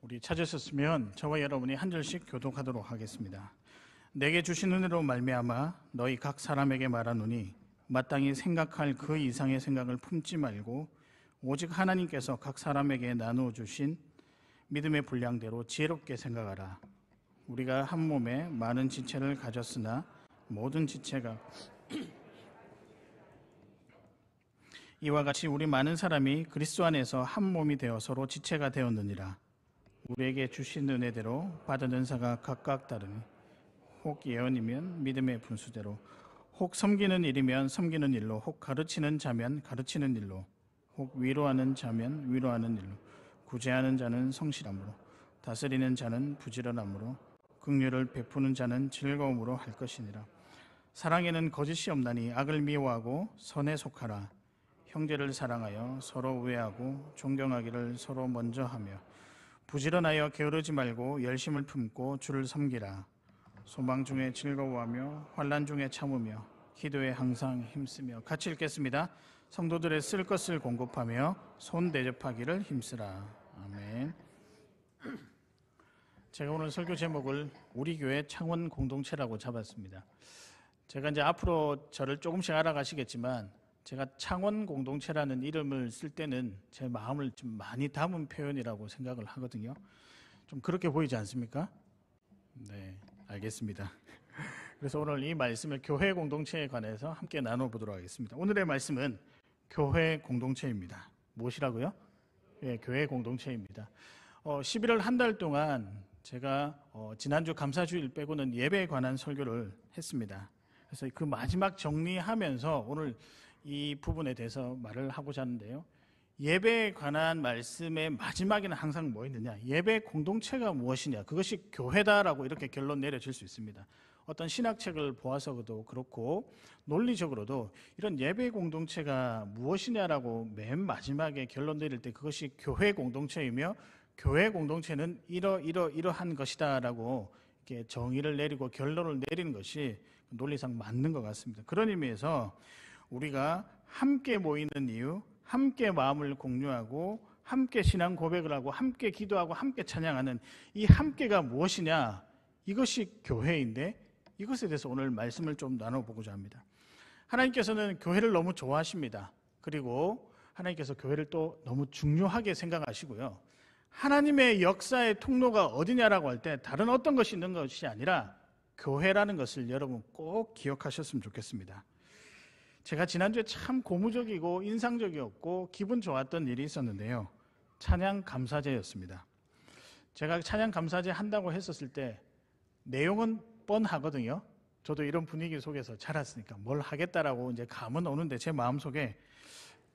우리 찾으셨으면 저와 여러분이 한 절씩 교독하도록 하겠습니다. 내게 주신 은혜로 말미암아 너희 각 사람에게 말하노니 마땅히 생각할 그 이상의 생각을 품지 말고 오직 하나님께서 각 사람에게 나누어 주신 믿음의 분량대로 지혜롭게 생각하라. 우리가 한 몸에 많은 지체를 가졌으나 모든 지체가 이와 같이 우리 많은 사람이 그리스도 안에서 한 몸이 되어 서로 지체가 되었느니라. 우리에게 주신 은혜대로 받은 은사가 각각 다르니 혹 예언이면 믿음의 분수대로, 혹 섬기는 일이면 섬기는 일로, 혹 가르치는 자면 가르치는 일로, 혹 위로하는 자면 위로하는 일로, 구제하는 자는 성실함으로, 다스리는 자는 부지런함으로, 긍휼을 베푸는 자는 즐거움으로 할 것이니라. 사랑에는 거짓이 없나니 악을 미워하고 선에 속하라. 형제를 사랑하여 서로 우애하고 존경하기를 서로 먼저 하며 부지런하여 게으르지 말고 열심을 품고 주를 섬기라. 소망 중에 즐거워하며 환난 중에 참으며 기도에 항상 힘쓰며. 같이 읽겠습니다. 성도들의 쓸 것을 공급하며 손 대접하기를 힘쓰라. 아멘. 제가 오늘 설교 제목을 우리 교회 창원 공동체라고 잡았습니다. 제가 이제 앞으로 저를 조금씩 알아가시겠지만 제가 창원 공동체라는 이름을 쓸 때는 제 마음을 좀 많이 담은 표현이라고 생각을 하거든요. 좀 그렇게 보이지 않습니까? 네, 알겠습니다. 그래서 오늘 이 말씀을 교회 공동체에 관해서 함께 나눠보도록 하겠습니다. 오늘의 말씀은 교회 공동체입니다. 무엇이라고요? 예, 교회 공동체입니다. 11월 한 달 동안 제가 지난주 감사주일 빼고는 예배에 관한 설교를 했습니다. 그래서 그 마지막 정리하면서 오늘 이 부분에 대해서 말을 하고자 하는데요. 예배에 관한 말씀의 마지막에는 항상 뭐 있느냐? 예배 공동체가 무엇이냐? 그것이 교회다라고 이렇게 결론 내려질 수 있습니다. 어떤 신학책을 보아서도 그렇고 논리적으로도 이런 예배 공동체가 무엇이냐라고 맨 마지막에 결론 내릴 때 그것이 교회 공동체이며 교회 공동체는 이러한 것이다라고 이렇게 정의를 내리고 결론을 내리는 것이 논리상 맞는 것 같습니다. 그런 의미에서 우리가 함께 모이는 이유, 함께 마음을 공유하고 함께 신앙 고백을 하고 함께 기도하고 함께 찬양하는 이 함께가 무엇이냐, 이것이 교회인데 이것에 대해서 오늘 말씀을 좀 나눠보고자 합니다. 하나님께서는 교회를 너무 좋아하십니다. 그리고 하나님께서 교회를 또 너무 중요하게 생각하시고요. 하나님의 역사의 통로가 어디냐라고 할 때 다른 어떤 것이 있는 것이 아니라 교회라는 것을 여러분 꼭 기억하셨으면 좋겠습니다. 제가 지난주에 참 고무적이고 인상적이었고 기분 좋았던 일이 있었는데요. 찬양 감사제였습니다. 제가 찬양 감사제 한다고 했었을 때 내용은 뻔하거든요. 저도 이런 분위기 속에서 자랐으니까 뭘 하겠다라고 이제 감은 오는데 제 마음속에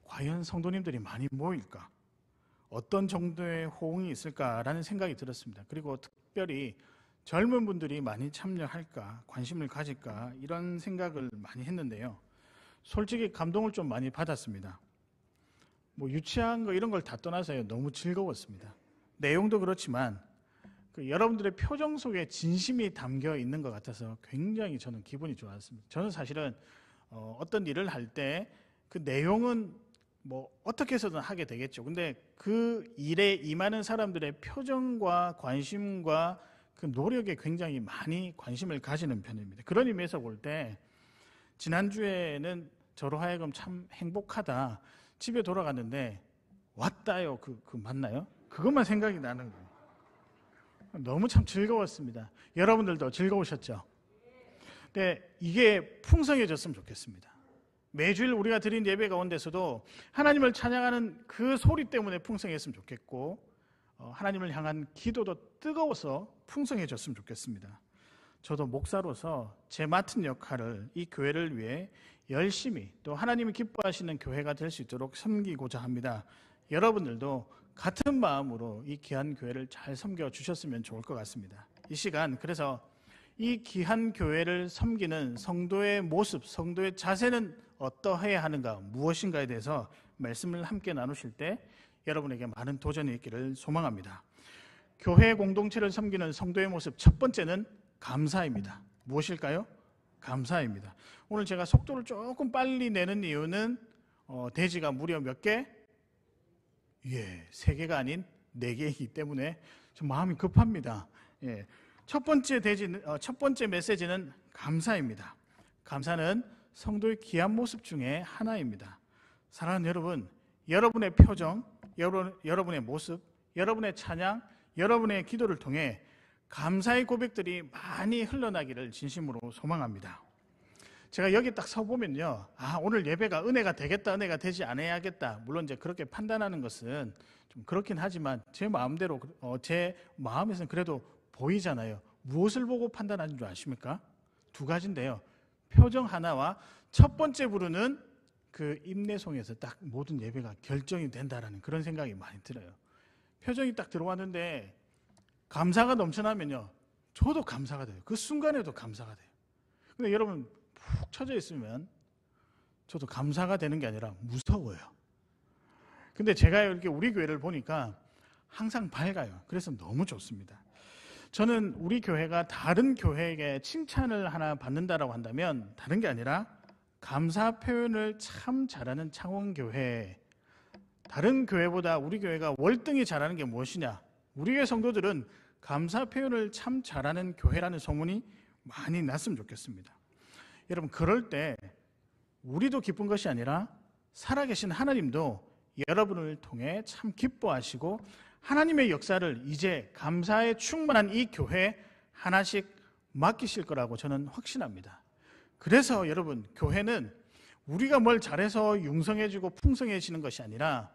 과연 성도님들이 많이 모일까? 어떤 정도의 호응이 있을까라는 생각이 들었습니다. 그리고 특별히 젊은 분들이 많이 참여할까, 관심을 가질까 이런 생각을 많이 했는데요. 솔직히 감동을 좀 많이 받았습니다. 뭐 유치한 거 이런 걸 다 떠나서요. 너무 즐거웠습니다. 내용도 그렇지만 여러분들의 표정 속에 진심이 담겨 있는 것 같아서 굉장히 저는 기분이 좋았습니다. 저는 사실은 어떤 일을 할 때 그 내용은 뭐 어떻게 해서든 하게 되겠죠. 근데 그 일에 임하는 사람들의 표정과 관심과 그 노력에 굉장히 많이 관심을 가지는 편입니다. 그런 의미에서 볼 때 지난주에는 저로 하여금 참 행복하다. 집에 돌아갔는데 왔다요. 그 맞나요? 그것만 생각이 나는 거예요. 너무 참 즐거웠습니다. 여러분들도 즐거우셨죠? 근데 이게 풍성해졌으면 좋겠습니다. 매주일 우리가 드린 예배 가운데서도 하나님을 찬양하는 그 소리 때문에 풍성했으면 좋겠고 하나님을 향한 기도도 뜨거워서 풍성해졌으면 좋겠습니다. 저도 목사로서 제 맡은 역할을 이 교회를 위해 열심히 또 하나님이 기뻐하시는 교회가 될 수 있도록 섬기고자 합니다. 여러분들도 같은 마음으로 이 귀한 교회를 잘 섬겨주셨으면 좋을 것 같습니다. 이 시간 그래서 이 귀한 교회를 섬기는 성도의 모습, 성도의 자세는 어떠해야 하는가, 무엇인가에 대해서 말씀을 함께 나누실 때 여러분에게 많은 도전이 있기를 소망합니다. 교회 공동체를 섬기는 성도의 모습, 첫 번째는 감사입니다. 무엇일까요? 감사입니다. 오늘 제가 속도를 조금 빨리 내는 이유는 돼지가 무려 몇 개? 예, 3개가 아닌 4개이기 때문에 좀 마음이 급합니다. 예. 첫 번째 메시지는 감사입니다. 감사는 성도의 귀한 모습 중에 하나입니다. 사랑하는 여러분, 여러분의 표정, 여러분의 모습, 여러분의 찬양, 여러분의 기도를 통해 감사의 고백들이 많이 흘러나기를 진심으로 소망합니다. 제가 여기 딱 서보면요, 오늘 예배가 은혜가 되겠다, 은혜가 되지 않아야겠다. 물론 이제 그렇게 판단하는 것은 좀 그렇긴 하지만 제 마음대로, 제 마음에서는 그래도 보이잖아요. 무엇을 보고 판단하는 줄 아십니까? 2가지인데요. 표정 하나와 첫 번째 부르는 그 임내송에서 딱 모든 예배가 결정이 된다라는 그런 생각이 많이 들어요. 표정이 딱 들어왔는데 감사가 넘쳐나면요, 저도 감사가 돼요. 그 순간에도 감사가 돼요. 근데 여러분 푹 쳐져 있으면 저도 감사가 되는 게 아니라 무서워요. 근데 제가 이렇게 우리 교회를 보니까 항상 밝아요. 그래서 너무 좋습니다. 저는 우리 교회가 다른 교회에게 칭찬을 하나 받는다라고 한다면 다른 게 아니라 감사 표현을 참 잘하는 창원교회, 다른 교회보다 우리 교회가 월등히 잘하는 게 무엇이냐? 우리 교회 성도들은 감사 표현을 참 잘하는 교회라는 소문이 많이 났으면 좋겠습니다. 여러분, 그럴 때 우리도 기쁜 것이 아니라 살아계신 하나님도 여러분을 통해 참 기뻐하시고 하나님의 역사를 이제 감사에 충만한 이 교회에 하나씩 맡기실 거라고 저는 확신합니다. 그래서 여러분, 교회는 우리가 뭘 잘해서 융성해지고 풍성해지는 것이 아니라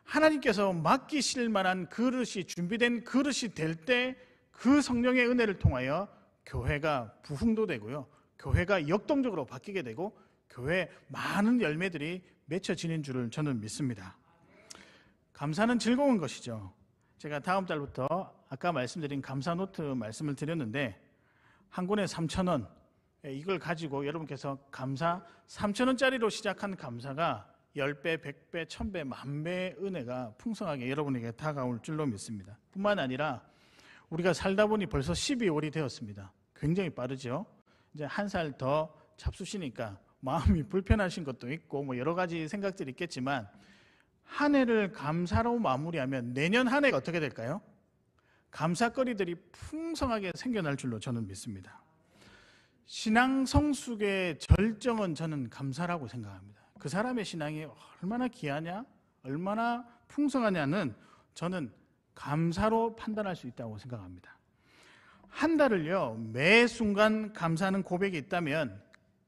하나님께서 맡기실 만한 그릇이, 준비된 그릇이 될 때 그 성령의 은혜를 통하여 교회가 부흥도 되고요, 교회가 역동적으로 바뀌게 되고 교회에 많은 열매들이 맺혀지는 줄을 저는 믿습니다. 감사는 즐거운 것이죠. 제가 다음 달부터 아까 말씀드린 감사 노트 말씀을 드렸는데 한 권에 3,000원, 이걸 가지고 여러분께서 감사 3,000원짜리로 시작한 감사가 10배, 100배, 1000배, 만배의 은혜가 풍성하게 여러분에게 다가올 줄로 믿습니다. 뿐만 아니라 우리가 살다 보니 벌써 12월이 되었습니다. 굉장히 빠르죠. 이제 한 살 더 잡수시니까 마음이 불편하신 것도 있고 뭐 여러 가지 생각들이 있겠지만 한 해를 감사로 마무리하면 내년 한 해가 어떻게 될까요? 감사거리들이 풍성하게 생겨날 줄로 저는 믿습니다. 신앙 성숙의 절정은 저는 감사라고 생각합니다. 그 사람의 신앙이 얼마나 귀하냐, 얼마나 풍성하냐는 저는 감사로 판단할 수 있다고 생각합니다. 한 달을요, 매 순간 감사하는 고백이 있다면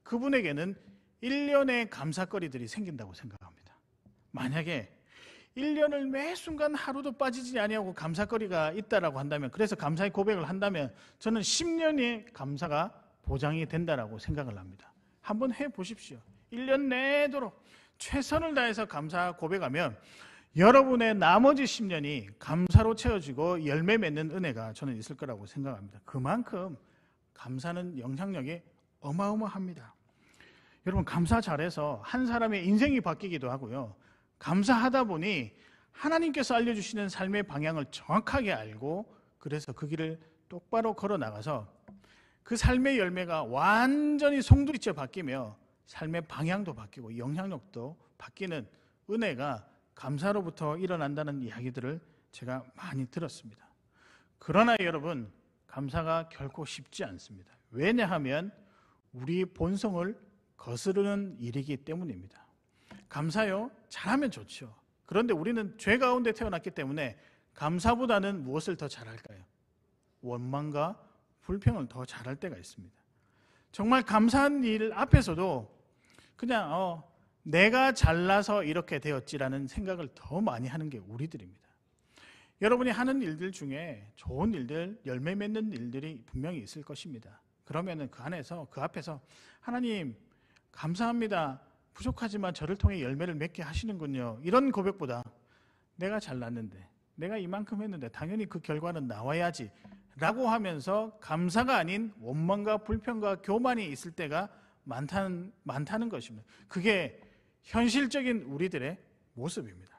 그분에게는 1년의 감사거리들이 생긴다고 생각합니다. 만약에 1년을 매 순간 하루도 빠지지 아니하고 감사거리가 있다라고 한다면, 그래서 감사의 고백을 한다면 저는 10년의 감사가 보장이 된다라고 생각을 합니다. 한번 해보십시오. 1년 내도록 최선을 다해서 감사 고백하면 여러분의 나머지 10년이 감사로 채워지고 열매 맺는 은혜가 저는 있을 거라고 생각합니다. 그만큼 감사는 영향력이 어마어마합니다. 여러분, 감사 잘해서 한 사람의 인생이 바뀌기도 하고요, 감사하다 보니 하나님께서 알려주시는 삶의 방향을 정확하게 알고 그래서 그 길을 똑바로 걸어 나가서 그 삶의 열매가 완전히 송두리째 바뀌며 삶의 방향도 바뀌고 영향력도 바뀌는 은혜가 감사로부터 일어난다는 이야기들을 제가 많이 들었습니다. 그러나 여러분, 감사가 결코 쉽지 않습니다. 왜냐하면 우리 본성을 거스르는 일이기 때문입니다. 감사요, 잘하면 좋죠. 그런데 우리는 죄 가운데 태어났기 때문에 감사보다는 무엇을 더 잘할까요? 원망과 불평을 더 잘할 때가 있습니다. 정말 감사한 일 앞에서도 그냥 내가 잘나서 이렇게 되었지라는 생각을 더 많이 하는 게 우리들입니다. 여러분이 하는 일들 중에 좋은 일들, 열매 맺는 일들이 분명히 있을 것입니다. 그러면은 그 앞에서 하나님 감사합니다. 부족하지만 저를 통해 열매를 맺게 하시는군요. 이런 고백보다 내가 잘났는데, 내가 이만큼 했는데 당연히 그 결과는 나와야지 라고 하면서 감사가 아닌 원망과 불평과 교만이 있을 때가 많다는 것입니다. 그게 현실적인 우리들의 모습입니다.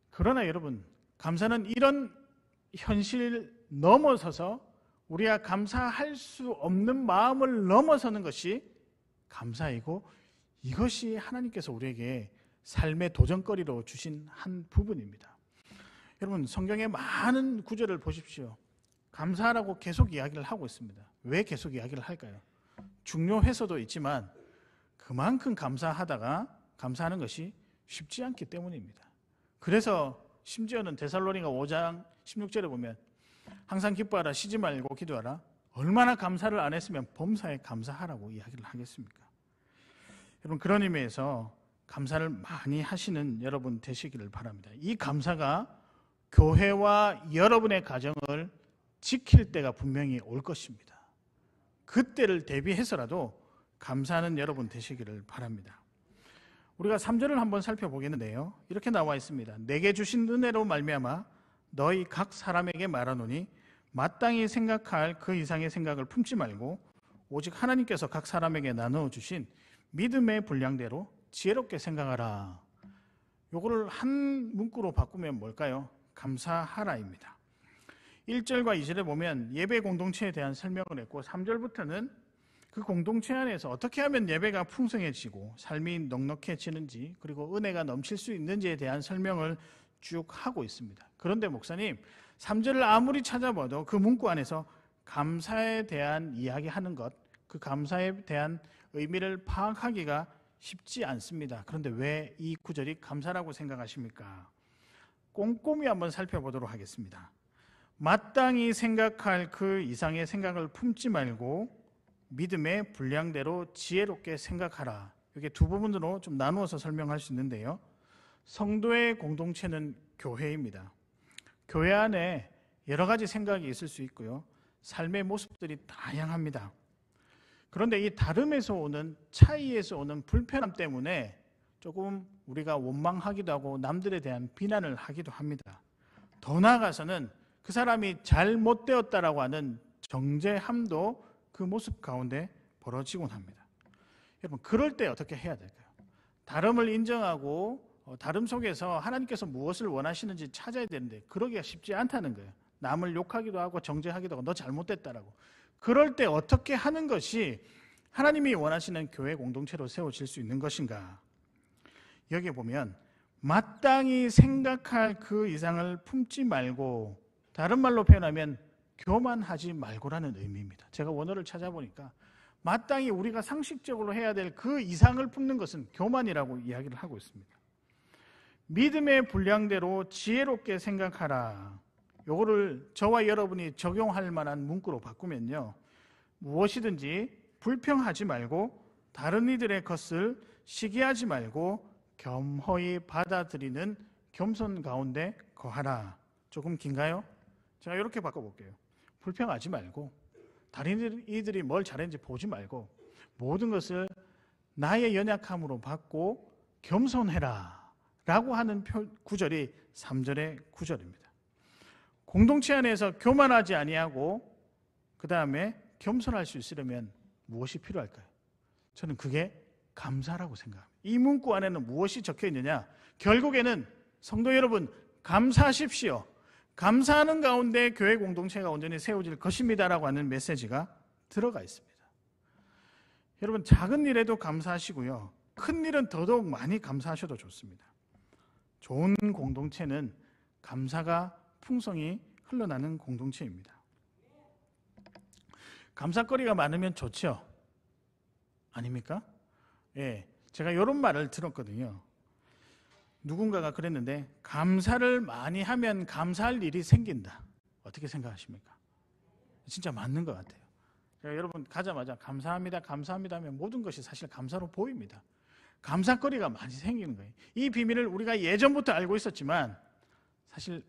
그러나 여러분, 감사는 이런 현실 넘어서서 우리가 감사할 수 없는 마음을 넘어서는 것이 감사이고, 이것이 하나님께서 우리에게 삶의 도전거리로 주신 한 부분입니다. 여러분 성경의 많은 구절을 보십시오. 감사하라고 계속 이야기를 하고 있습니다. 왜 계속 이야기를 할까요? 중요해서도 있지만 그만큼 감사하는 것이 쉽지 않기 때문입니다. 그래서 심지어는 데살로니가 5장 16절에 보면 항상 기뻐하라, 쉬지 말고 기도하라. 얼마나 감사를 안 했으면 범사에 감사하라고 이야기를 하겠습니까? 여러분 그런 의미에서 감사를 많이 하시는 여러분 되시기를 바랍니다. 이 감사가 교회와 여러분의 가정을 지킬 때가 분명히 올 것입니다. 그때를 대비해서라도 감사하는 여러분 되시기를 바랍니다. 우리가 3절을 한번 살펴보겠는데요. 이렇게 나와 있습니다. 내게 주신 은혜로 말미암아 너희 각 사람에게 말하노니 마땅히 생각할 그 이상의 생각을 품지 말고 오직 하나님께서 각 사람에게 나누어 주신 믿음의 분량대로 지혜롭게 생각하라. 요거를 한 문구로 바꾸면 뭘까요? 감사하라입니다. 1절과 2절에 보면 예배 공동체에 대한 설명을 했고 3절부터는 그 공동체 안에서 어떻게 하면 예배가 풍성해지고 삶이 넉넉해지는지 그리고 은혜가 넘칠 수 있는지에 대한 설명을 쭉 하고 있습니다. 그런데 목사님 3절을 아무리 찾아봐도 그 문구 안에서 감사에 대한 이야기하는 것, 그 감사에 대한 의미를 파악하기가 쉽지 않습니다. 그런데 왜 이 구절이 감사라고 생각하십니까? 꼼꼼히 한번 살펴보도록 하겠습니다. 마땅히 생각할 그 이상의 생각을 품지 말고 믿음의 분량대로 지혜롭게 생각하라. 이게 두 부분으로 좀 나누어서 설명할 수 있는데요. 성도의 공동체는 교회입니다. 교회 안에 여러 가지 생각이 있을 수 있고요. 삶의 모습들이 다양합니다. 그런데 이 다름에서 오는 차이에서 오는 불편함 때문에 조금 우리가 원망하기도 하고 남들에 대한 비난을 하기도 합니다. 더 나아가서는 그 사람이 잘못되었다라고 하는 정죄함도 그 모습 가운데 벌어지곤 합니다. 여러분 그럴 때 어떻게 해야 될까요? 다름을 인정하고 다름 속에서 하나님께서 무엇을 원하시는지 찾아야 되는데 그러기가 쉽지 않다는 거예요. 남을 욕하기도 하고 정죄하기도 하고 너 잘못됐다라고. 그럴 때 어떻게 하는 것이 하나님이 원하시는 교회 공동체로 세워질 수 있는 것인가? 여기에 보면 마땅히 생각할 그 이상을 품지 말고, 다른 말로 표현하면 교만하지 말고라는 의미입니다. 제가 원어를 찾아보니까 마땅히 우리가 상식적으로 해야 될 그 이상을 품는 것은 교만이라고 이야기를 하고 있습니다. 믿음의 분량대로 지혜롭게 생각하라. 요거를 저와 여러분이 적용할 만한 문구로 바꾸면요, 무엇이든지 불평하지 말고 다른 이들의 것을 시기하지 말고 겸허히 받아들이는 겸손 가운데 거하라. 조금 긴가요? 제가 이렇게 바꿔볼게요. 불평하지 말고 다른 이들이 뭘 잘했는지 보지 말고 모든 것을 나의 연약함으로 받고 겸손해라 라고 하는 구절이 3절의 구절입니다. 공동체 안에서 교만하지 아니하고 그 다음에 겸손할 수 있으려면 무엇이 필요할까요? 저는 그게 감사라고 생각합니다. 이 문구 안에는 무엇이 적혀 있느냐? 결국에는 성도 여러분 감사하십시오. 감사하는 가운데 교회 공동체가 온전히 세워질 것입니다라고 하는 메시지가 들어가 있습니다. 여러분 작은 일에도 감사하시고요, 큰 일은 더더욱 많이 감사하셔도 좋습니다. 좋은 공동체는 감사가 풍성히 흘러나는 공동체입니다. 감사거리가 많으면 좋죠? 아닙니까? 예, 제가 이런 말을 들었거든요. 누군가가 그랬는데 감사를 많이 하면 감사할 일이 생긴다. 어떻게 생각하십니까? 진짜 맞는 것 같아요. 제가 여러분 가자마자 감사합니다, 감사합니다 하면 모든 것이 사실 감사로 보입니다. 감사거리가 많이 생기는 거예요. 이 비밀을 우리가 예전부터 알고 있었지만 사실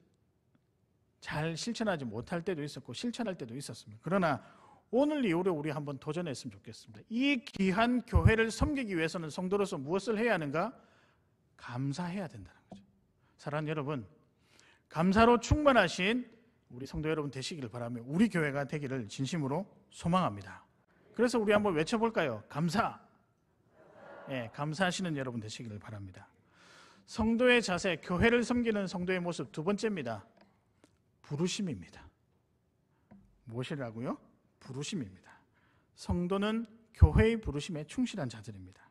잘 실천하지 못할 때도 있었고 실천할 때도 있었습니다. 그러나 오늘 이후로 우리 한번 도전했으면 좋겠습니다. 이 귀한 교회를 섬기기 위해서는 성도로서 무엇을 해야 하는가? 감사해야 된다는 거죠. 사랑하는 여러분, 감사로 충만하신 우리 성도 여러분 되시기를 바라며 우리 교회가 되기를 진심으로 소망합니다. 그래서 우리 한번 외쳐볼까요? 감사. 예, 감사하시는 여러분 되시기를 바랍니다. 성도의 자세, 교회를 섬기는 성도의 모습 두 번째입니다. 부르심입니다. 무엇이라고요? 부르심입니다. 성도는 교회의 부르심에 충실한 자들입니다.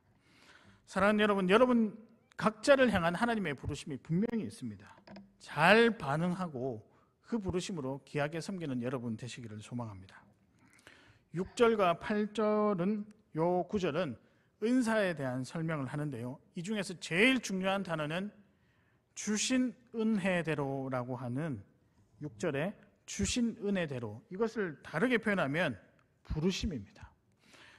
사랑하는 여러분, 여러분 각자를 향한 하나님의 부르심이 분명히 있습니다. 잘 반응하고 그 부르심으로 귀하게 섬기는 여러분 되시기를 소망합니다. 6절과 8절은 요 구절은 은사에 대한 설명을 하는데요. 이 중에서 제일 중요한 단어는 주신 은혜대로라고 하는 6절에 주신 은혜대로, 이것을 다르게 표현하면 부르심입니다.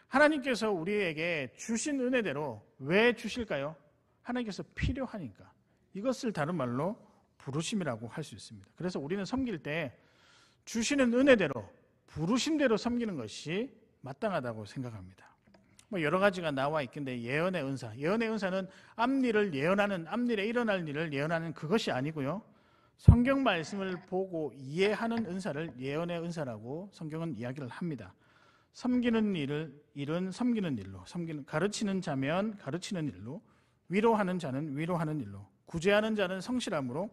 하나님께서 우리에게 주신 은혜대로 왜 주실까요? 하나님께서 필요하니까. 이것을 다른 말로 부르심이라고 할 수 있습니다. 그래서 우리는 섬길 때 주시는 은혜대로 부르심대로 섬기는 것이 마땅하다고 생각합니다. 여러 가지가 나와 있긴데 예언의 은사, 예언의 은사는 앞일을 예언하는, 앞일에 일어날 일을 예언하는 그것이 아니고요. 성경 말씀을 보고 이해하는 은사를 예언의 은사라고 성경은 이야기를 합니다. 섬기는 일은 섬기는 일로, 가르치는 자면 가르치는 일로, 위로하는 자는 위로하는 일로, 구제하는 자는 성실함으로,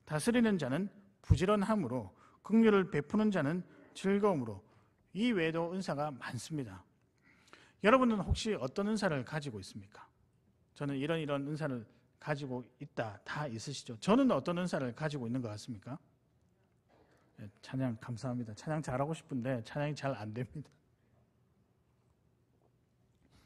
다스리는 자는 부지런함으로, 긍휼을 베푸는 자는 즐거움으로. 이 외에도 은사가 많습니다. 여러분은 혹시 어떤 은사를 가지고 있습니까? 저는 이런 은사를 가지고 있다, 다 있으시죠? 저는 어떤 은사를 가지고 있는 것 같습니까? 네, 찬양 감사합니다. 찬양 잘하고 싶은데 찬양이 잘 안 됩니다.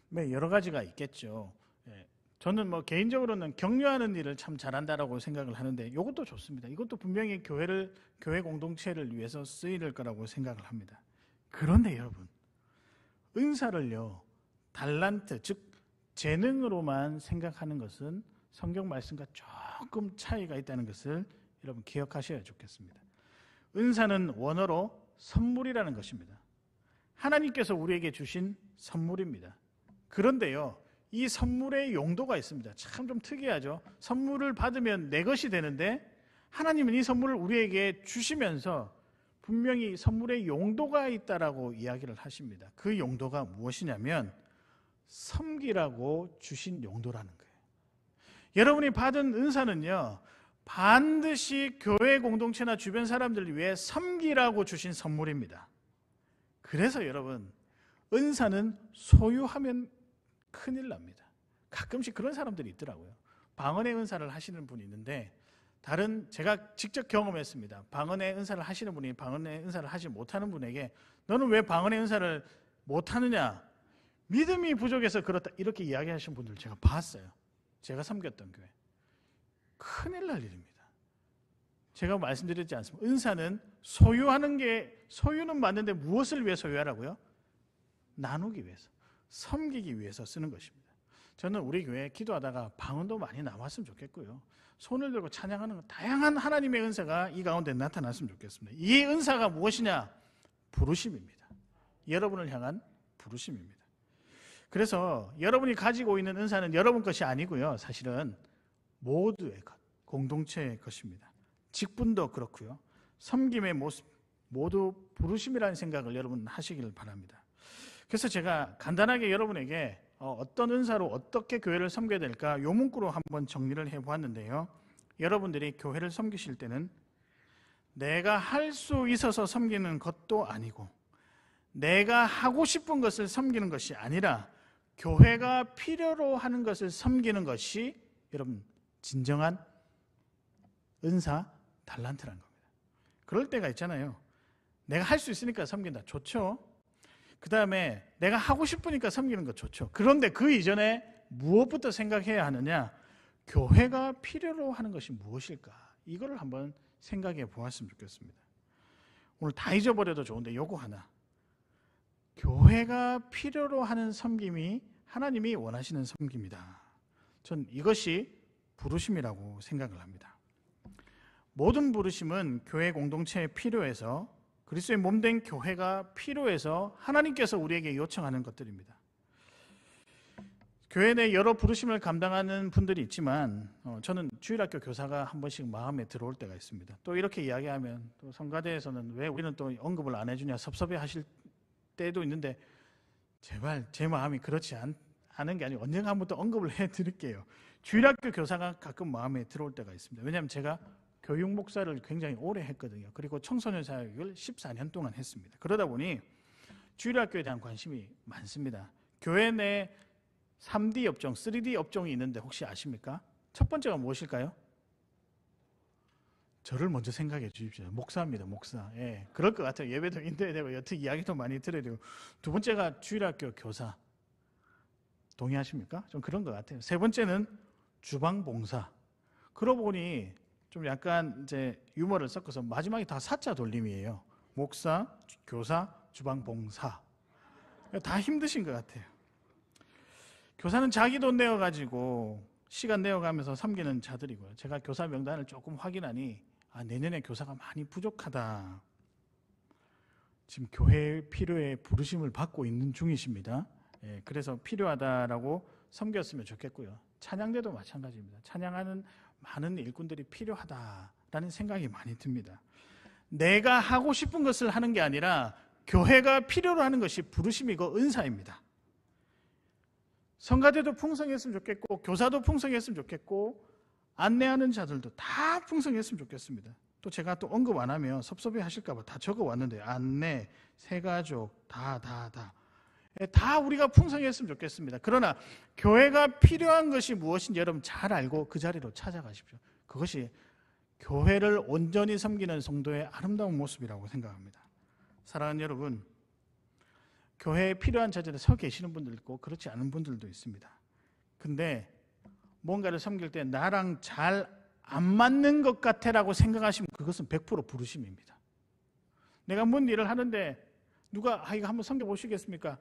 네, 여러 가지가 있겠죠. 네, 저는 개인적으로는 격려하는 일을 참 잘한다라고 생각을 하는데 이것도 좋습니다. 이것도 분명히 교회 공동체를 위해서 쓰일 거라고 생각을 합니다. 그런데 여러분, 은사를요, 달란트, 즉 재능으로만 생각하는 것은 성경 말씀과 조금 차이가 있다는 것을 여러분 기억하셔야 좋겠습니다. 은사는 원어로 선물이라는 것입니다. 하나님께서 우리에게 주신 선물입니다. 그런데요, 이 선물의 용도가 있습니다. 참 좀 특이하죠. 선물을 받으면 내 것이 되는데 하나님은 이 선물을 우리에게 주시면서 분명히 선물의 용도가 있다라고 이야기를 하십니다. 그 용도가 무엇이냐면 섬기라고 주신 용도라는 거예요. 여러분이 받은 은사는요, 반드시 교회 공동체나 주변 사람들을 위해 섬기라고 주신 선물입니다. 그래서 여러분, 은사는 소유하면 큰일 납니다. 가끔씩 그런 사람들이 있더라고요. 방언의 은사를 하시는 분이 있는데 제가 직접 경험했습니다. 방언의 은사를 하시는 분이 방언의 은사를 하지 못하는 분에게 너는 왜 방언의 은사를 못하느냐? 믿음이 부족해서 그렇다, 이렇게 이야기하시는 분들 제가 봤어요. 제가 섬겼던 교회. 큰일 날 일입니다. 제가 말씀드렸지 않습니까? 은사는 소유는 맞는데 무엇을 위해 소유하라고요? 나누기 위해서, 섬기기 위해서 쓰는 것입니다. 저는 우리 교회에 기도하다가 방언도 많이 나왔으면 좋겠고요. 손을 들고 찬양하는 것, 다양한 하나님의 은사가 이 가운데 나타났으면 좋겠습니다. 이 은사가 무엇이냐? 부르심입니다. 여러분을 향한 부르심입니다. 그래서 여러분이 가지고 있는 은사는 여러분 것이 아니고요. 사실은 모두의 것, 공동체의 것입니다. 직분도 그렇고요. 섬김의 모습, 모두 부르심이라는 생각을 여러분 하시길 바랍니다. 그래서 제가 간단하게 여러분에게 어떤 은사로 어떻게 교회를 섬겨야 될까 요 문구로 한번 정리를 해보았는데요. 여러분들이 교회를 섬기실 때는 내가 할 수 있어서 섬기는 것도 아니고 내가 하고 싶은 것을 섬기는 것이 아니라 교회가 필요로 하는 것을 섬기는 것이 여러분 진정한 은사, 달란트라는 겁니다. 그럴 때가 있잖아요. 내가 할 수 있으니까 섬긴다. 좋죠. 그 다음에 내가 하고 싶으니까 섬기는 거 좋죠. 그런데 그 이전에 무엇부터 생각해야 하느냐? 교회가 필요로 하는 것이 무엇일까? 이거를 한번 생각해 보았으면 좋겠습니다. 오늘 다 잊어버려도 좋은데 요거 하나. 교회가 필요로 하는 섬김이 하나님이 원하시는 섬김이다. 전 이것이 부르심이라고 생각을 합니다. 모든 부르심은 교회 공동체에 필요해서 그리스도의 몸된 교회가 필요해서 하나님께서 우리에게 요청하는 것들입니다. 교회 내 여러 부르심을 감당하는 분들이 있지만 저는 주일학교 교사가 한 번씩 마음에 들어올 때가 있습니다. 또 이렇게 이야기하면 또 성가대에서는 왜 우리는 또 언급을 안 해주냐 섭섭해 하실 때도 있는데 제발 제 마음이 그렇지 않은 게 아니고 언젠가 한번 또 언급을 해드릴게요. 주일학교 교사가 가끔 마음에 들어올 때가 있습니다. 왜냐하면 제가 교육 목사를 굉장히 오래 했거든요. 그리고 청소년 사역을 14년 동안 했습니다. 그러다 보니 주일학교에 대한 관심이 많습니다. 교회 내 3D 업종, 3D 업종이 있는데 혹시 아십니까? 첫 번째가 무엇일까요? 저를 먼저 생각해 주십시오. 목사입니다, 목사. 예, 그럴 것 같아요. 예배도 인도해야 되고 여튼 이야기도 많이 들어야 되고. 두 번째가 주일학교 교사. 동의하십니까? 좀 그런 것 같아요. 세 번째는 주방 봉사. 그러고 보니 좀 약간 이제 유머를 섞어서 마지막에 다 사자 돌림이에요. 목사, 교사, 주방 봉사. 다 힘드신 것 같아요. 교사는 자기 돈 내어가지고 시간 내어가면서 섬기는 자들이고요. 제가 교사 명단을 조금 확인하니 내년에 교사가 많이 부족하다. 지금 교회 필요에 부르심을 받고 있는 중이십니다. 예, 그래서 필요하다라고 섬겼으면 좋겠고요. 찬양대도 마찬가지입니다. 찬양하는 많은 일꾼들이 필요하다라는 생각이 많이 듭니다. 내가 하고 싶은 것을 하는 게 아니라 교회가 필요로 하는 것이 부르심이고 은사입니다. 성가대도 풍성했으면 좋겠고 교사도 풍성했으면 좋겠고 안내하는 자들도 다 풍성했으면 좋겠습니다. 또 제가 또 언급 안 하면 섭섭해 하실까 봐 다 적어 왔는데 안내, 새가족 다 우리가 풍성했으면 좋겠습니다. 그러나 교회가 필요한 것이 무엇인지 여러분 잘 알고 그 자리로 찾아가십시오. 그것이 교회를 온전히 섬기는 성도의 아름다운 모습이라고 생각합니다. 사랑하는 여러분, 교회에 필요한 자리에 서 계시는 분들 있고 그렇지 않은 분들도 있습니다. 근데 뭔가를 섬길 때 나랑 잘 안 맞는 것 같아라고 생각하시면 그것은 100% 부르심입니다. 내가 뭔 일을 하는데 누가 이거 한번 섬겨보시겠습니까?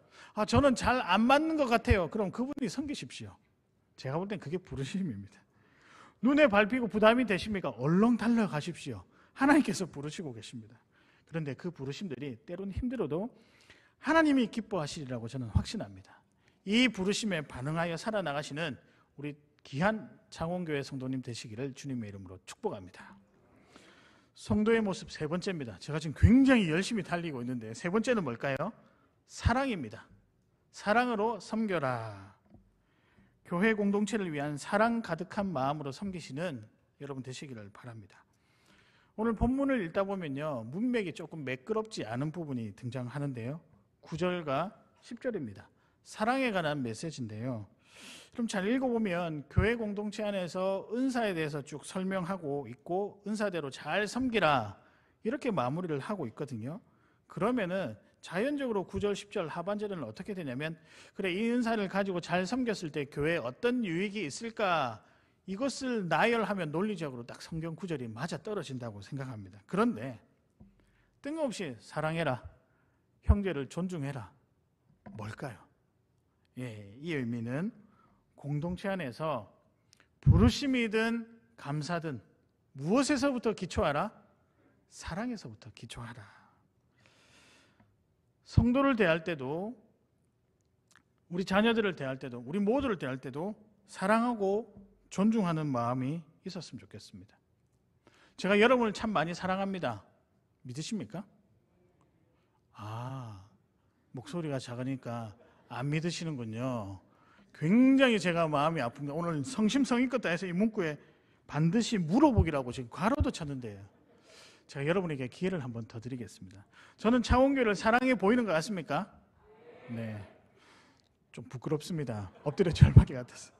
저는 잘 안 맞는 것 같아요. 그럼 그분이 섬기십시오. 제가 볼 땐 그게 부르심입니다. 눈에 밟히고 부담이 되십니까? 얼렁 달려가십시오. 하나님께서 부르시고 계십니다. 그런데 그 부르심들이 때로는 힘들어도 하나님이 기뻐하시리라고 저는 확신합니다. 이 부르심에 반응하여 살아나가시는 우리 귀한 창원교회 성도님 되시기를 주님의 이름으로 축복합니다. 성도의 모습 세 번째입니다. 제가 지금 굉장히 열심히 달리고 있는데 세 번째는 뭘까요? 사랑입니다. 사랑으로 섬겨라. 교회 공동체를 위한 사랑 가득한 마음으로 섬기시는 여러분 되시기를 바랍니다. 오늘 본문을 읽다 보면요, 문맥이 조금 매끄럽지 않은 부분이 등장하는데요, 9절과 10절입니다. 사랑에 관한 메시지인데요, 좀 잘 읽어보면 교회 공동체 안에서 은사에 대해서 쭉 설명하고 있고 은사대로 잘 섬기라 이렇게 마무리를 하고 있거든요. 그러면은 자연적으로 9절 10절 하반절에는 어떻게 되냐면, 그래 이 은사를 가지고 잘 섬겼을 때 교회에 어떤 유익이 있을까, 이것을 나열하면 논리적으로 딱 성경 구절이 맞아 떨어진다고 생각합니다. 그런데 뜬금없이 사랑해라, 형제를 존중해라, 뭘까요? 이 의미는 공동체 안에서 부르심이든 감사든 무엇에서부터 기초하라? 사랑에서부터 기초하라. 성도를 대할 때도, 우리 자녀들을 대할 때도, 우리 모두를 대할 때도 사랑하고 존중하는 마음이 있었으면 좋겠습니다. 제가 여러분을 참 많이 사랑합니다. 믿으십니까? 목소리가 작으니까 안 믿으시는군요. 굉장히 제가 마음이 아픕니다. 오늘 성심성의껏 다해서 이 문구에 반드시 물어보기라고 지금 괄호도 쳤는데요, 제가 여러분에게 기회를 한번 더 드리겠습니다. 저는 창원교회를 사랑해 보이는 것 같습니까? 네, 좀 부끄럽습니다. 엎드려 절박이 같아서.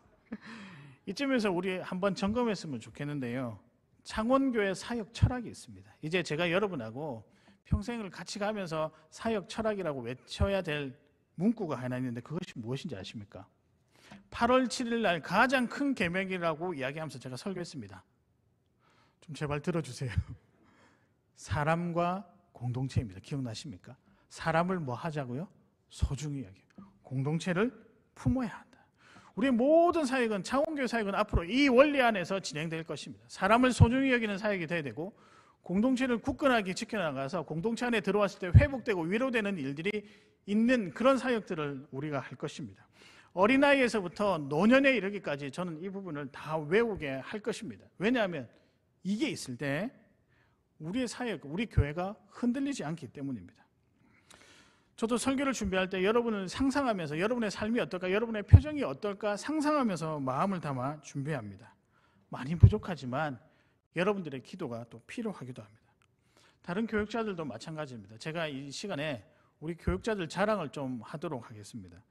이쯤에서 우리 한번 점검했으면 좋겠는데요, 창원교회 사역 철학이 있습니다. 이제 제가 여러분하고 평생을 같이 가면서 사역 철학이라고 외쳐야 될 문구가 하나 있는데 그것이 무엇인지 아십니까? 8월 7일 날 가장 큰 계명이라고 이야기하면서 제가 설교했습니다. 좀 제발 들어주세요. 사람과 공동체입니다. 기억나십니까? 사람을 뭐 하자고요? 소중히 여겨. 공동체를 품어야 한다. 우리의 모든 사역은, 창원교회 사역은 앞으로 이 원리 안에서 진행될 것입니다. 사람을 소중히 여기는 사역이 돼야 되고, 공동체를 굳건하게 지켜나가서 공동체 안에 들어왔을 때 회복되고 위로되는 일들이 있는 그런 사역들을 우리가 할 것입니다. 어린아이에서부터 노년에 이르기까지 저는 이 부분을 다 외우게 할 것입니다. 왜냐하면 이게 있을 때 우리의 사역, 우리 교회가 흔들리지 않기 때문입니다. 저도 설교를 준비할 때 여러분을 상상하면서 여러분의 삶이 어떨까, 여러분의 표정이 어떨까 상상하면서 마음을 담아 준비합니다. 많이 부족하지만 여러분들의 기도가 또 필요하기도 합니다. 다른 교육자들도 마찬가지입니다. 제가 이 시간에 우리 교육자들 자랑을 좀 하도록 하겠습니다.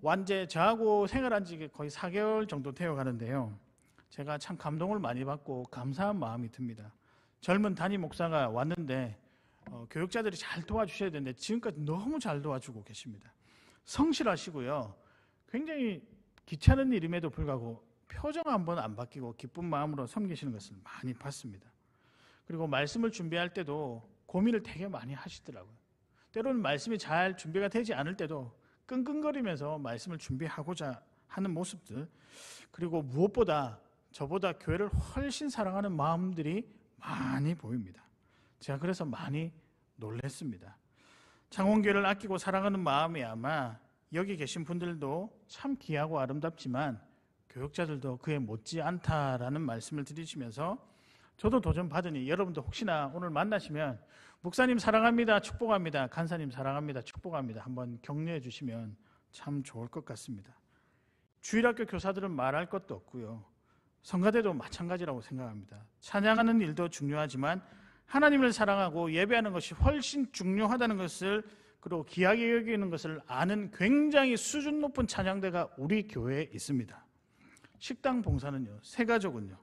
완제 저하고 생활한 지 거의 4개월 정도 되어 가는데요, 제가 참 감동을 많이 받고 감사한 마음이 듭니다. 젊은 담임 목사가 왔는데 교육자들이 잘 도와주셔야 되는데 지금까지 너무 잘 도와주고 계십니다. 성실하시고요. 굉장히 귀찮은 일임에도 불구하고 표정 한번 안 바뀌고 기쁜 마음으로 섬기시는 것을 많이 봤습니다. 그리고 말씀을 준비할 때도 고민을 되게 많이 하시더라고요. 때로는 말씀이 잘 준비가 되지 않을 때도 끙끙거리면서 말씀을 준비하고자 하는 모습들, 그리고 무엇보다 저보다 교회를 훨씬 사랑하는 마음들이 많이 보입니다. 제가 그래서 많이 놀랐습니다. 창원교회를 아끼고 사랑하는 마음이 아마 여기 계신 분들도 참 귀하고 아름답지만 교육자들도 그에 못지 않다라는 말씀을 드리시면서 저도 도전 받으니 여러분도 혹시나 오늘 만나시면 목사님 사랑합니다, 축복합니다, 간사님 사랑합니다, 축복합니다 한번 격려해 주시면 참 좋을 것 같습니다. 주일학교 교사들은 말할 것도 없고요. 성가대도 마찬가지라고 생각합니다. 찬양하는 일도 중요하지만 하나님을 사랑하고 예배하는 것이 훨씬 중요하다는 것을, 그리고 귀하게 여기는 것을 아는 굉장히 수준 높은 찬양대가 우리 교회에 있습니다. 식당 봉사는요, 새가족은요,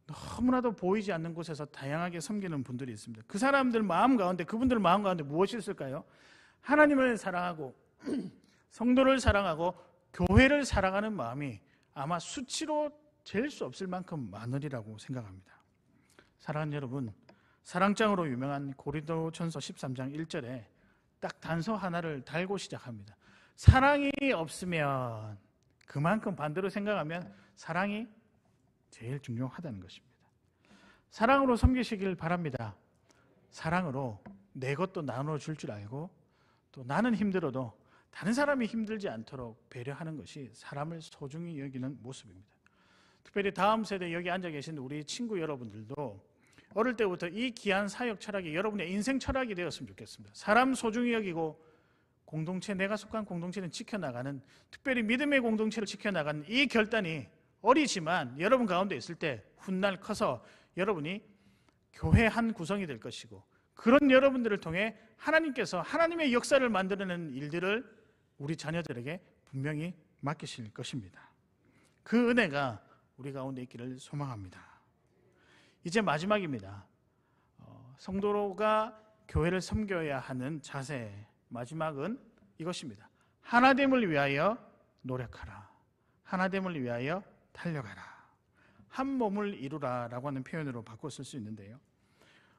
너무나도 보이지 않는 곳에서 다양하게 섬기는 분들이 있습니다. 그 사람들 마음 가운데, 그분들 마음 가운데 무엇이 있을까요? 하나님을 사랑하고 성도를 사랑하고 교회를 사랑하는 마음이 아마 수치로 잴 수 없을 만큼 많으리라고 생각합니다. 사랑하는 여러분, 사랑장으로 유명한 고린도전서 13장 1절에 딱 단서 하나를 달고 시작합니다. 사랑이 없으면, 그만큼 반대로 생각하면 사랑이 제일 중요하다는 것입니다. 사랑으로 섬기시길 바랍니다. 사랑으로 내 것도 나눠줄 줄 알고, 또 나는 힘들어도 다른 사람이 힘들지 않도록 배려하는 것이 사람을 소중히 여기는 모습입니다. 특별히 다음 세대 여기 앉아 계신 우리 친구 여러분들도 어릴 때부터 이 귀한 사역 철학이 여러분의 인생 철학이 되었으면 좋겠습니다. 사람 소중히 여기고 공동체, 내가 속한 공동체는 지켜나가는, 특별히 믿음의 공동체를 지켜나가는 이 결단이 어리지만 여러분 가운데 있을 때 훗날 커서 여러분이 교회 한 구성이 될 것이고, 그런 여러분들을 통해 하나님께서 하나님의 역사를 만들어내는 일들을 우리 자녀들에게 분명히 맡기실 것입니다. 그 은혜가 우리 가운데 있기를 소망합니다. 이제 마지막입니다. 성도가 교회를 섬겨야 하는 자세, 마지막은 이것입니다. 하나됨을 위하여 노력하라. 하나됨을 위하여 달려가라. 한 몸을 이루라 라고 하는 표현으로 바꿔 쓸 수 있는데요,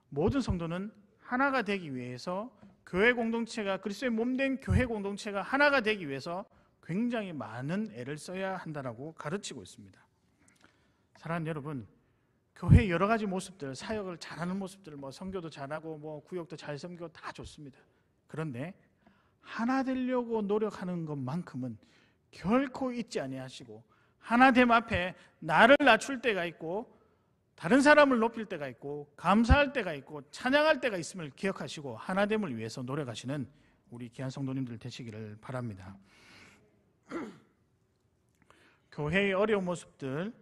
모든 성도는 하나가 되기 위해서, 교회 공동체가, 그리스도의 몸된 교회 공동체가 하나가 되기 위해서 굉장히 많은 애를 써야 한다라고 가르치고 있습니다. 사랑하는 여러분, 교회 여러 가지 모습들, 사역을 잘하는 모습들, 선교도 잘하고 구역도 잘 섬기고 다 좋습니다. 그런데 하나 되려고 노력하는 것만큼은 결코 잊지 아니하시고, 하나됨 앞에 나를 낮출 때가 있고, 다른 사람을 높일 때가 있고, 감사할 때가 있고, 찬양할 때가 있음을 기억하시고 하나됨을 위해서 노력하시는 우리 귀한 성도님들 되시기를 바랍니다. 교회의 어려운 모습들,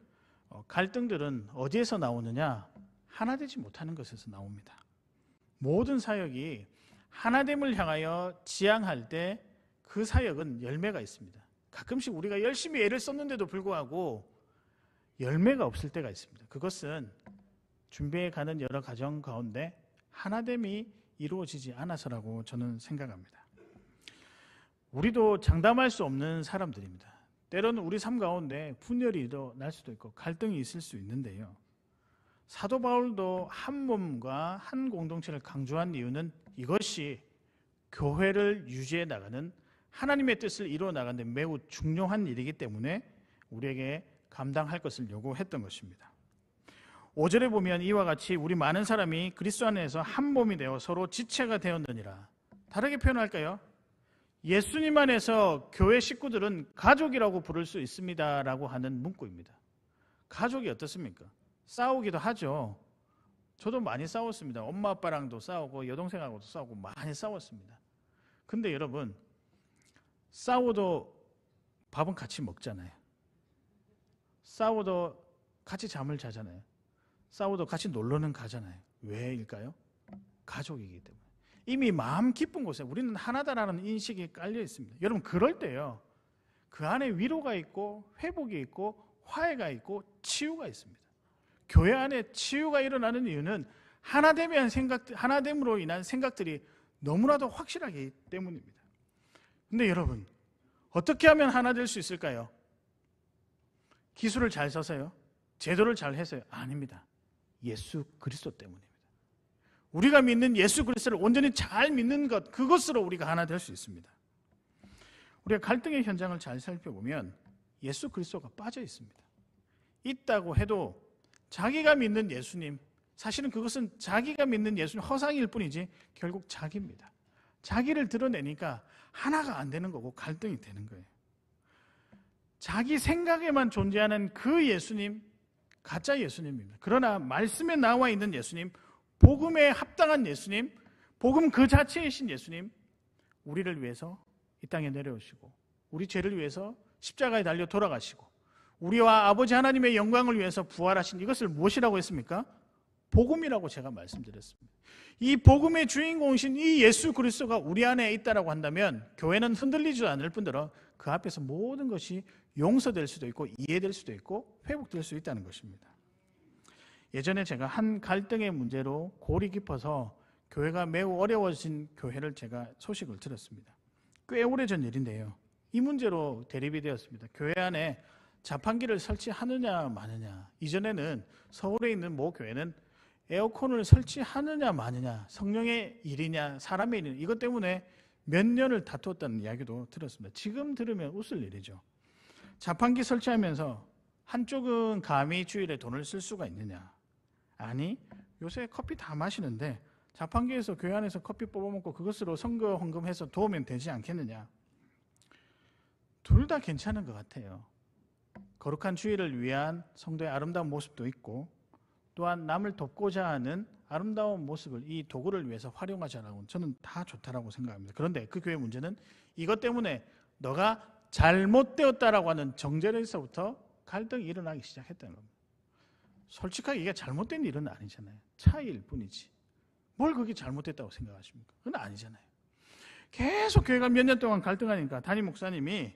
갈등들은 어디에서 나오느냐? 하나 되지 못하는 것에서 나옵니다. 모든 사역이 하나됨을 향하여 지향할 때 그 사역은 열매가 있습니다. 가끔씩 우리가 열심히 애를 썼는데도 불구하고 열매가 없을 때가 있습니다. 그것은 준비해 가는 여러 과정 가운데 하나됨이 이루어지지 않아서라고 저는 생각합니다. 우리도 장담할 수 없는 사람들입니다. 때로는 우리 삶 가운데 분열이 날 수도 있고 갈등이 있을 수 있는데요, 사도 바울도 한 몸과 한 공동체를 강조한 이유는 이것이 교회를 유지해 나가는, 하나님의 뜻을 이루어 나가는 데 매우 중요한 일이기 때문에 우리에게 감당할 것을 요구했던 것입니다. 5절에 보면 이와 같이 우리 많은 사람이 그리스도 안에서 한 몸이 되어 서로 지체가 되었느니라. 다르게 표현할까요? 예수님 안에서 교회 식구들은 가족이라고 부를 수 있습니다 라고 하는 문구입니다. 가족이 어떻습니까? 싸우기도 하죠. 저도 많이 싸웠습니다. 엄마 아빠랑도 싸우고 여동생하고도 싸우고 많이 싸웠습니다. 근데 여러분, 싸워도 밥은 같이 먹잖아요. 싸워도 같이 잠을 자잖아요. 싸워도 같이 놀러는 가잖아요. 왜일까요? 가족이기 때문에. 이미 마음 깊은 곳에 우리는 하나다라는 인식이 깔려 있습니다. 여러분, 그럴 때요, 그 안에 위로가 있고 회복이 있고 화해가 있고 치유가 있습니다. 교회 안에 치유가 일어나는 이유는 하나됨으로 인한 생각들이 너무나도 확실하기 때문입니다. 근데 여러분, 어떻게 하면 하나 될 수 있을까요? 기술을 잘 써서요? 제도를 잘 해서요? 아닙니다. 예수 그리스도 때문입니다. 우리가 믿는 예수 그리스도를 온전히 잘 믿는 것, 그것으로 우리가 하나 될 수 있습니다. 우리가 갈등의 현장을 잘 살펴보면 예수 그리스도가 빠져 있습니다. 있다고 해도 자기가 믿는 예수님, 사실은 그것은 자기가 믿는 예수님 허상일 뿐이지 결국 자기입니다. 자기를 드러내니까 하나가 안 되는 거고 갈등이 되는 거예요. 자기 생각에만 존재하는 그 예수님, 가짜 예수님입니다. 그러나 말씀에 나와 있는 예수님, 복음에 합당한 예수님, 복음 그 자체이신 예수님, 우리를 위해서 이 땅에 내려오시고 우리 죄를 위해서 십자가에 달려 돌아가시고 우리와 아버지 하나님의 영광을 위해서 부활하신 이것을 무엇이라고 했습니까? 복음이라고 제가 말씀드렸습니다. 이 복음의 주인공이신 이 예수 그리스도가 우리 안에 있다라고 한다면 교회는 흔들리지도 않을 뿐더러 그 앞에서 모든 것이 용서될 수도 있고 이해될 수도 있고 회복될 수 있다는 것입니다. 예전에 제가 한 갈등의 문제로 골이 깊어서 교회가 매우 어려워진 교회를 제가 소식을 들었습니다. 꽤 오래전 일인데요. 이 문제로 대립이 되었습니다. 교회 안에 자판기를 설치하느냐 마느냐. 이전에는 서울에 있는 모 교회는 에어컨을 설치하느냐 마느냐, 성령의 일이냐 사람의 일이냐, 이것 때문에 몇 년을 다투었다는 이야기도 들었습니다. 지금 들으면 웃을 일이죠. 자판기 설치하면서 한쪽은 감히 주일에 돈을 쓸 수가 있느냐. 아니, 요새 커피 다 마시는데 자판기에서 교회 안에서 커피 뽑아먹고 그것으로 선거 헌금해서 도우면 되지 않겠느냐. 둘 다 괜찮은 것 같아요. 거룩한 주일을 위한 성도의 아름다운 모습도 있고 또한 남을 돕고자 하는 아름다운 모습을 이 도구를 위해서 활용하자라고 저는 다 좋다라고 생각합니다. 그런데 그 교회 문제는 이것 때문에 너가 잘못되었다라고 하는 정죄에서부터 갈등이 일어나기 시작했다는 겁니다. 솔직하게 이게 잘못된 일은 아니잖아요. 차이일 뿐이지. 뭘 그게 잘못됐다고 생각하십니까? 그건 아니잖아요. 계속 교회가 몇 년 동안 갈등하니까 담임 목사님이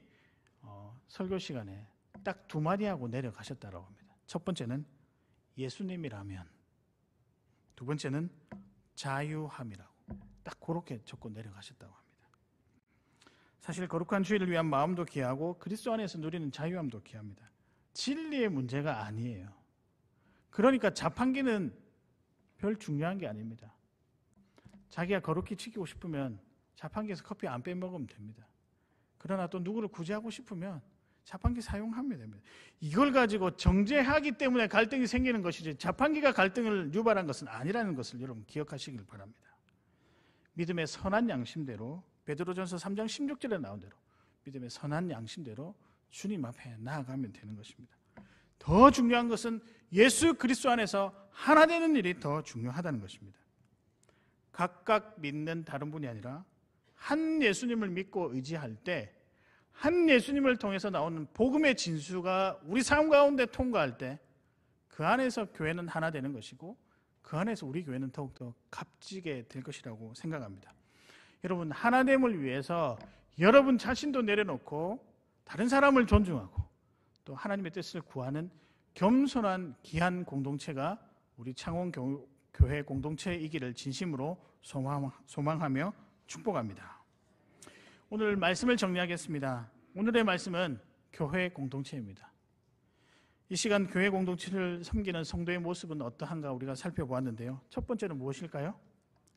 설교 시간에 딱 두 마디 하고 내려가셨다고 합니다. 첫 번째는 예수님이라면, 두 번째는 자유함이라고 딱 그렇게 적고 내려가셨다고 합니다. 사실 거룩한 주일을 위한 마음도 귀하고 그리스도 안에서 누리는 자유함도 귀합니다. 진리의 문제가 아니에요. 그러니까 자판기는 별 중요한 게 아닙니다. 자기가 거룩히 지키고 싶으면 자판기에서 커피 안 빼먹으면 됩니다. 그러나 또 누구를 구제하고 싶으면 자판기 사용하면 됩니다. 이걸 가지고 정죄하기 때문에 갈등이 생기는 것이지 자판기가 갈등을 유발한 것은 아니라는 것을 여러분 기억하시길 바랍니다. 믿음의 선한 양심대로, 베드로전서 3장 16절에 나온 대로 믿음의 선한 양심대로 주님 앞에 나아가면 되는 것입니다. 더 중요한 것은 예수 그리스도 안에서 하나 되는 일이 더 중요하다는 것입니다. 각각 믿는 다른 분이 아니라 한 예수님을 믿고 의지할 때, 한 예수님을 통해서 나오는 복음의 진수가 우리 삶 가운데 통과할 때 그 안에서 교회는 하나 되는 것이고 그 안에서 우리 교회는 더욱더 값지게 될 것이라고 생각합니다. 여러분, 하나됨을 위해서 여러분 자신도 내려놓고 다른 사람을 존중하고 또 하나님의 뜻을 구하는 겸손한 귀한 공동체가 우리 창원교회 공동체이기를 진심으로 소망하며 축복합니다. 오늘 말씀을 정리하겠습니다. 오늘의 말씀은 교회 공동체입니다. 이 시간 교회 공동체를 섬기는 성도의 모습은 어떠한가 우리가 살펴보았는데요. 첫 번째는 무엇일까요?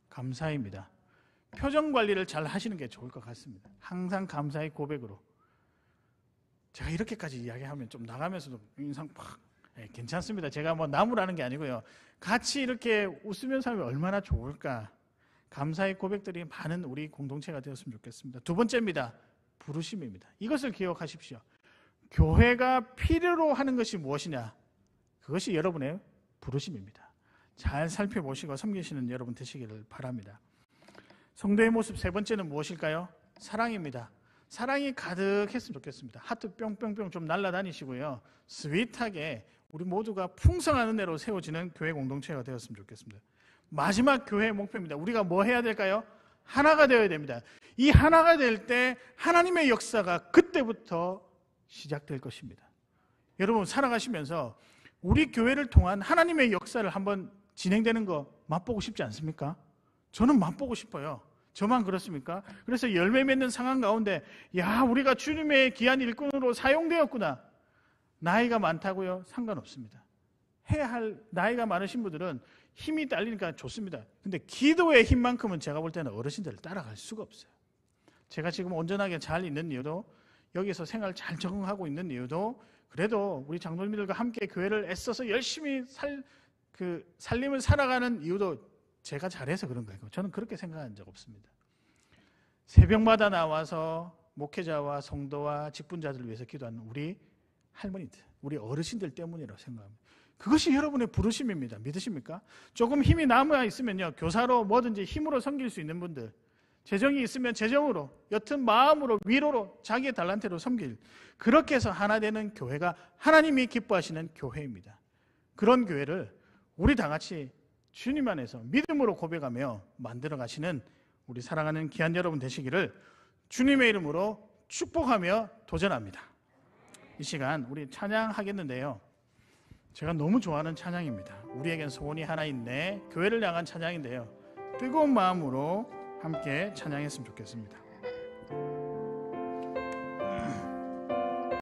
감사입니다. 표정 관리를 잘 하시는 게 좋을 것 같습니다. 항상 감사의 고백으로. 제가 이렇게까지 이야기하면 좀 나가면서도 인상 팍 괜찮습니다. 제가 뭐 나무라는 게 아니고요. 같이 이렇게 웃으면서 하면 얼마나 좋을까. 감사의 고백들이 많은 우리 공동체가 되었으면 좋겠습니다. 두 번째입니다. 부르심입니다. 이것을 기억하십시오. 교회가 필요로 하는 것이 무엇이냐? 그것이 여러분의 부르심입니다. 잘 살펴보시고 섬기시는 여러분 되시기를 바랍니다. 성도의 모습 세 번째는 무엇일까요? 사랑입니다. 사랑이 가득했으면 좋겠습니다. 하트 뿅뿅뿅 좀 날아다니시고요. 스윗하게 우리 모두가 풍성한 은혜로 세워지는 교회 공동체가 되었으면 좋겠습니다. 마지막 교회의 목표입니다. 우리가 뭐 해야 될까요? 하나가 되어야 됩니다. 이 하나가 될 때 하나님의 역사가 그때부터 시작될 것입니다. 여러분 살아가시면서 우리 교회를 통한 하나님의 역사를 한번 진행되는 거 맛보고 싶지 않습니까? 저는 맛보고 싶어요. 저만 그렇습니까? 그래서 열매 맺는 상황 가운데 야, 우리가 주님의 귀한 일꾼으로 사용되었구나. 나이가 많다고요? 상관없습니다. 해야 할 나이가 많으신 분들은 힘이 딸리니까 좋습니다. 근데 기도의 힘만큼은 제가 볼 때는 어르신들을 따라갈 수가 없어요. 제가 지금 온전하게 잘 있는 이유도, 여기서 생활 잘 적응하고 있는 이유도, 그래도 우리 장로님들과 함께 교회를 애써서 열심히 살림을 살아가는 이유도 제가 잘해서 그런 거예요. 저는 그렇게 생각한 적 없습니다. 새벽마다 나와서 목회자와 성도와 직분자들을 위해서 기도하는 우리 할머니들, 우리 어르신들 때문이라고 생각합니다. 그것이 여러분의 부르심입니다. 믿으십니까? 조금 힘이 남아 있으면요, 교사로 뭐든지 힘으로 섬길 수 있는 분들, 재정이 있으면 재정으로, 옅은 마음으로, 위로로, 자기의 달란트로 섬길, 그렇게 해서 하나 되는 교회가 하나님이 기뻐하시는 교회입니다. 그런 교회를 우리 다 같이 주님 안에서 믿음으로 고백하며 만들어 가시는 우리 사랑하는 귀한 여러분 되시기를 주님의 이름으로 축복하며 도전합니다. 이 시간 우리 찬양하겠는데요, 제가 너무 좋아하는 찬양입니다. 우리에겐 소원이 하나 있네, 교회를 향한 찬양인데요, 뜨거운 마음으로 함께 찬양했으면 좋겠습니다.